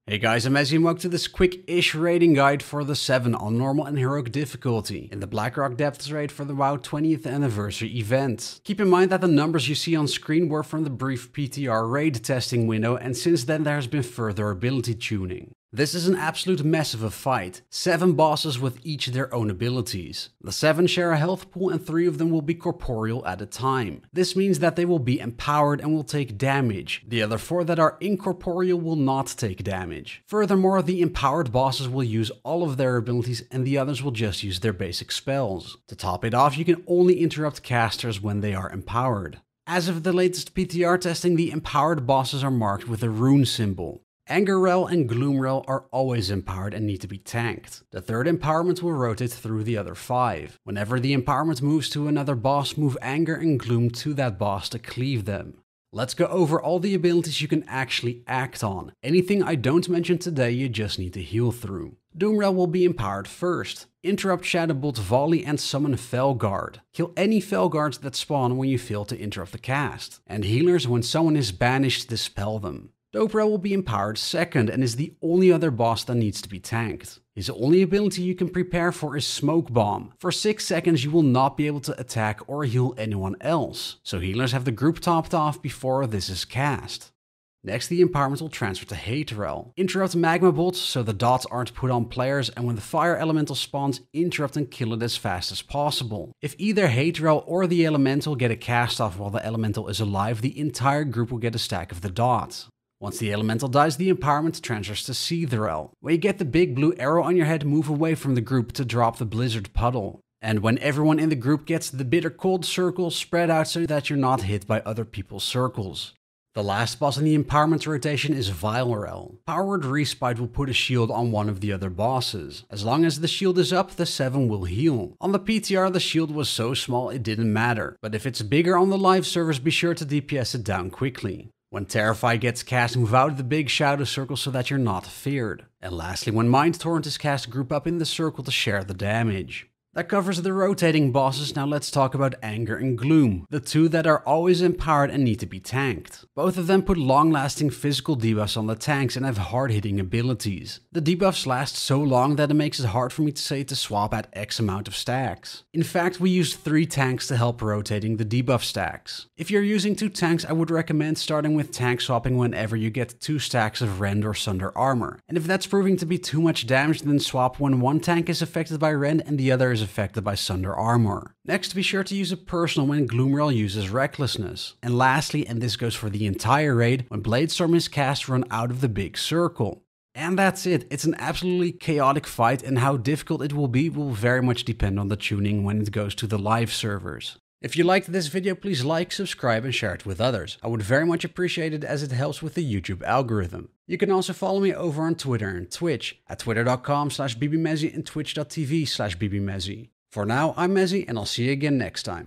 Hey guys, I'm Mezzy and welcome to this quick-ish raiding guide for the 7 on normal and heroic difficulty in the Blackrock Depths raid for the WoW 20th anniversary event. Keep in mind that the numbers you see on screen were from the brief PTR raid testing window, and since then there has been further ability tuning. This is an absolute mess of a fight, 7 bosses with each their own abilities. The 7 share a health pool and 3 of them will be corporeal at a time. This means that they will be empowered and will take damage. The other 4 that are incorporeal will not take damage. Furthermore, the empowered bosses will use all of their abilities and the others will just use their basic spells. To top it off, you can only interrupt casters when they are empowered. As of the latest PTR testing, the empowered bosses are marked with a rune symbol. Seeth'rel and Gloom'rel are always empowered and need to be tanked. The third empowerment will rotate through the other 5. Whenever the empowerment moves to another boss, move Anger and Gloom to that boss to cleave them. Let's go over all the abilities you can actually act on. Anything I don't mention today you just need to heal through. Doom'rel will be empowered first. Interrupt Shadowbolt's volley and summon Felguard. Kill any Felguards that spawn when you fail to interrupt the cast. And healers, when someone is banished, dispel them. Doom'rel will be empowered second and is the only other boss that needs to be tanked. His only ability you can prepare for is Smoke Bomb. For 6 seconds you will not be able to attack or heal anyone else, so healers have the group topped off before this is cast. Next, the empowerment will transfer to Seeth'rel. Interrupt Magma Bolts so the dots aren't put on players, and when the fire elemental spawns, interrupt and kill it as fast as possible. If either Seeth'rel or the elemental get a cast off while the elemental is alive, the entire group will get a stack of the dots. Once the elemental dies, the empowerment transfers to Seeth'rel. When you get the big blue arrow on your head, move away from the group to drop the blizzard puddle. And when everyone in the group gets the bitter cold circle, spread out so that you're not hit by other people's circles. The last boss in the empowerment rotation is Seeth'rel. Powered Respite will put a shield on one of the other bosses. As long as the shield is up, the 7 will heal. On the PTR, the shield was so small it didn't matter, but if it's bigger on the live servers, be sure to DPS it down quickly. When Terrify gets cast, move out of the big shadow circle so that you're not feared. And lastly, when Mind Torrent is cast, group up in the circle to share the damage. That covers the rotating bosses. Now let's talk about Anger and Gloom, the 2 that are always empowered and need to be tanked. Both of them put long-lasting physical debuffs on the tanks and have hard-hitting abilities. The debuffs last so long that it makes it hard for me to say to swap at X amount of stacks. In fact, we used 3 tanks to help rotating the debuff stacks. If you're using 2 tanks, I would recommend starting with tank swapping whenever you get 2 stacks of Rend or Sunder armor. And if that's proving to be too much damage, then swap when one tank is affected by Rend and the other is affected by Sunder armor. Next, be sure to use a personal when Gloom'rel uses Recklessness. And lastly, and this goes for the entire raid, when Bladestorm is cast, run out of the big circle. And that's it. It's an absolutely chaotic fight, and how difficult it will be will very much depend on the tuning when it goes to the live servers. If you liked this video, please like, subscribe and share it with others. I would very much appreciate it as it helps with the YouTube algorithm. You can also follow me over on Twitter and Twitch at twitter.com/bbmezzy and twitch.tv/bbmezzy. For now, I'm Mezzy and I'll see you again next time.